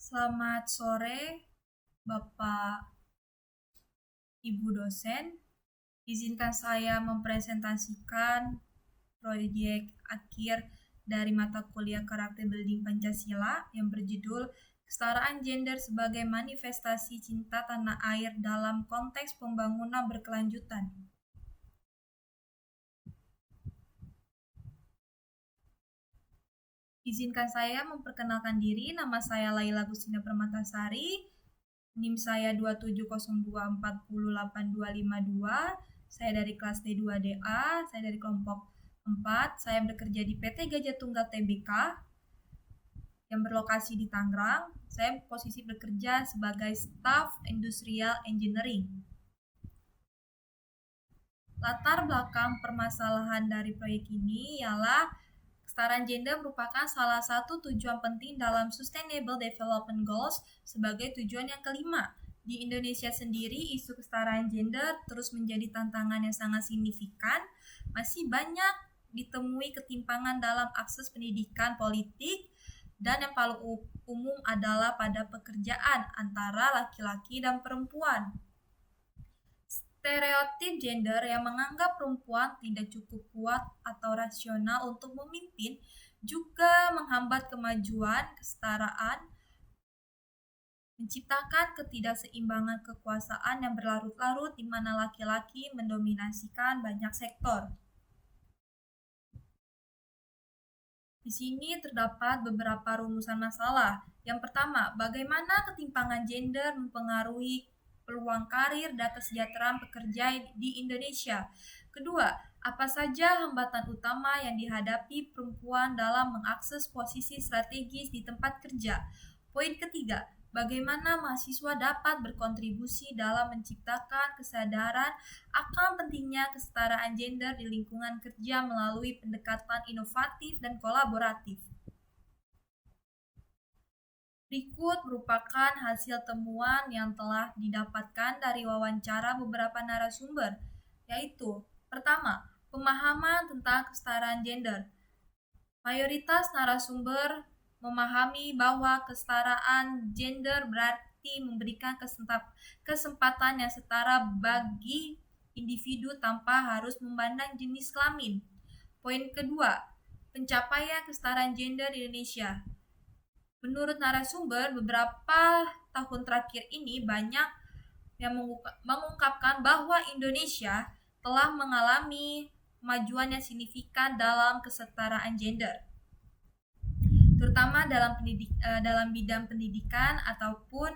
Selamat sore, Bapak Ibu dosen. Izinkan saya mempresentasikan proyek akhir dari mata kuliah Karakter Building Pancasila yang berjudul Kesetaraan Gender sebagai Manifestasi Cinta Tanah Air dalam Konteks Pembangunan Berkelanjutan. Izinkan saya memperkenalkan diri. Nama saya Laila Gustina Permatasari. NIM saya 27024080252. Saya dari kelas D2DA. Saya dari kelompok 4. Saya bekerja di PT Gajah Tunggal Tbk yang berlokasi di Tangerang. Saya posisi bekerja sebagai Staff Industrial Engineering. Latar belakang permasalahan dari proyek ini ialah kesetaraan gender merupakan salah satu tujuan penting dalam Sustainable Development Goals sebagai tujuan yang kelima. Di Indonesia sendiri, isu kesetaraan gender terus menjadi tantangan yang sangat signifikan. Masih banyak ditemui ketimpangan dalam akses pendidikan politik, dan yang paling umum adalah pada pekerjaan antara laki-laki dan perempuan. Stereotip gender yang menganggap perempuan tidak cukup kuat atau rasional untuk memimpin juga menghambat kemajuan kesetaraan, menciptakan ketidakseimbangan kekuasaan yang berlarut-larut di mana laki-laki mendominasikan banyak sektor. Di sini terdapat beberapa rumusan masalah. Yang pertama, bagaimana ketimpangan gender mempengaruhi peluang karir dan kesejahteraan pekerja di Indonesia. Kedua, apa saja hambatan utama yang dihadapi perempuan dalam mengakses posisi strategis di tempat kerja. Poin ketiga, bagaimana mahasiswa dapat berkontribusi dalam menciptakan kesadaran akan pentingnya kesetaraan gender di lingkungan kerja melalui pendekatan inovatif dan kolaboratif. Berikut merupakan hasil temuan yang telah didapatkan dari wawancara beberapa narasumber, yaitu pertama, pemahaman tentang kesetaraan gender. Mayoritas narasumber memahami bahwa kesetaraan gender berarti memberikan kesempatan yang setara bagi individu tanpa harus memandang jenis kelamin. Poin kedua, pencapaian kesetaraan gender di Indonesia. Menurut narasumber, beberapa tahun terakhir ini banyak yang mengungkapkan bahwa Indonesia telah mengalami kemajuan yang signifikan dalam kesetaraan gender, terutama dalam bidang pendidikan ataupun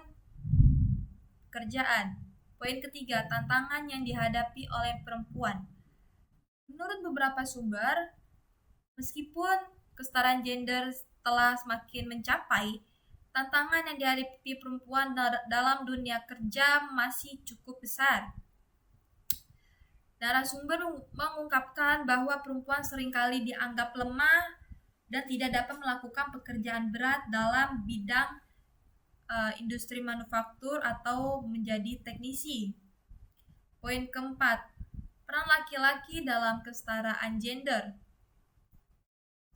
pekerjaan. Poin ketiga, tantangan yang dihadapi oleh perempuan. Menurut beberapa sumber, meskipun kesetaraan gender telah semakin mencapai, tantangan yang dihadapi perempuan dalam dunia kerja masih cukup besar. Narasumber mengungkapkan bahwa perempuan seringkali dianggap lemah dan tidak dapat melakukan pekerjaan berat dalam bidang industri manufaktur atau menjadi teknisi. Poin keempat, peran laki-laki dalam kesetaraan gender.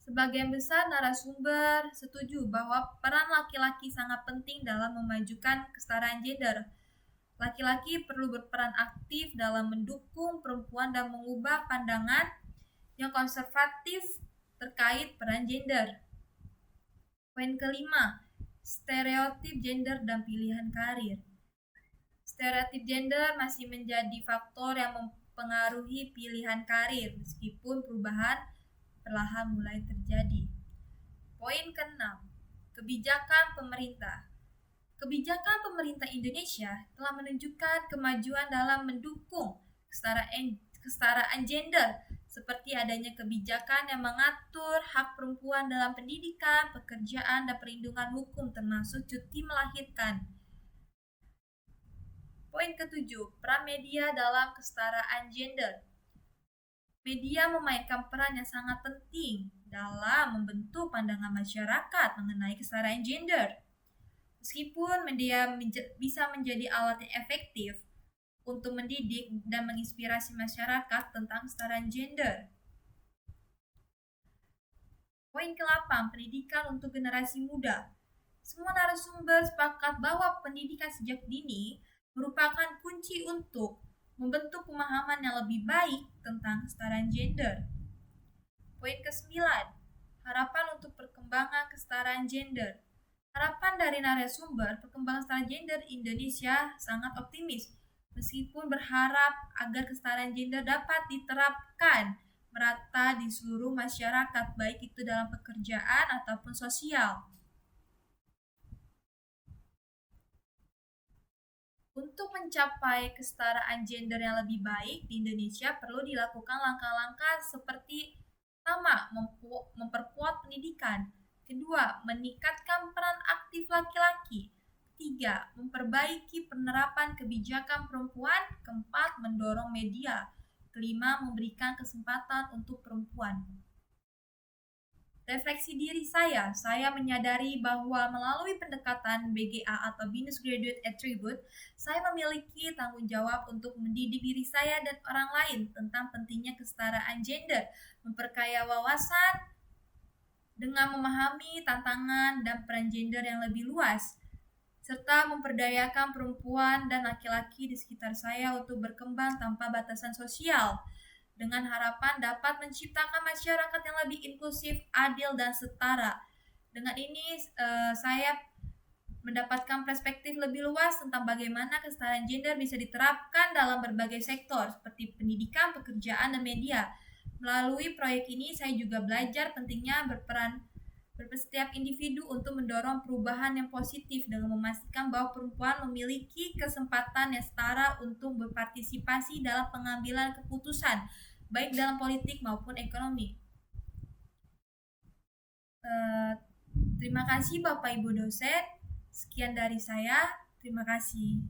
Sebagian besar narasumber setuju bahwa peran laki-laki sangat penting dalam memajukan kesetaraan gender. Laki-laki perlu berperan aktif dalam mendukung perempuan dan mengubah pandangan yang konservatif terkait peran gender. Poin kelima, stereotip gender dan pilihan karir. Stereotip gender masih menjadi faktor yang mempengaruhi pilihan karir meskipun perubahan perlahan mulai terjadi. Poin ke-6, kebijakan pemerintah. Kebijakan pemerintah Indonesia telah menunjukkan kemajuan dalam mendukung kesetaraan gender, seperti adanya kebijakan yang mengatur hak perempuan dalam pendidikan, pekerjaan, dan perlindungan hukum termasuk cuti melahirkan. Poin ke-7, peran media dalam kesetaraan gender. Media memainkan peran yang sangat penting dalam membentuk pandangan masyarakat mengenai kesetaraan gender. Meskipun media bisa menjadi alat yang efektif untuk mendidik dan menginspirasi masyarakat tentang kesetaraan gender. Poin ke-8, pendidikan untuk generasi muda. Semua narasumber sepakat bahwa pendidikan sejak dini merupakan kunci untuk membentuk pemahaman yang lebih baik tentang kesetaraan gender. Poin ke-9, harapan untuk perkembangan kesetaraan gender. Harapan dari narasumber perkembangan kesetaraan gender Indonesia sangat optimis, meskipun berharap agar kesetaraan gender dapat diterapkan merata di seluruh masyarakat, baik itu dalam pekerjaan ataupun sosial. Untuk mencapai kesetaraan gender yang lebih baik di Indonesia perlu dilakukan langkah-langkah seperti pertama, memperkuat pendidikan. Kedua, meningkatkan peran aktif laki-laki. Ketiga, memperbaiki penerapan kebijakan perempuan. Keempat, mendorong media. Kelima, memberikan kesempatan untuk perempuan. Refleksi diri saya menyadari bahwa melalui pendekatan BGA atau Business Graduate Attribute, saya memiliki tanggung jawab untuk mendidik diri saya dan orang lain tentang pentingnya kesetaraan gender, memperkaya wawasan dengan memahami tantangan dan peran gender yang lebih luas, serta memperdayakan perempuan dan laki-laki di sekitar saya untuk berkembang tanpa batasan sosial, dengan harapan dapat menciptakan masyarakat yang lebih inklusif, adil, dan setara. Dengan ini, saya mendapatkan perspektif lebih luas tentang bagaimana kesetaraan gender bisa diterapkan dalam berbagai sektor, seperti pendidikan, pekerjaan, dan media. Melalui proyek ini, saya juga belajar pentingnya setiap individu untuk mendorong perubahan yang positif dengan memastikan bahwa perempuan memiliki kesempatan yang setara untuk berpartisipasi dalam pengambilan keputusan, baik dalam politik maupun ekonomi. Terima kasih Bapak Ibu dosen. Sekian dari saya. Terima kasih.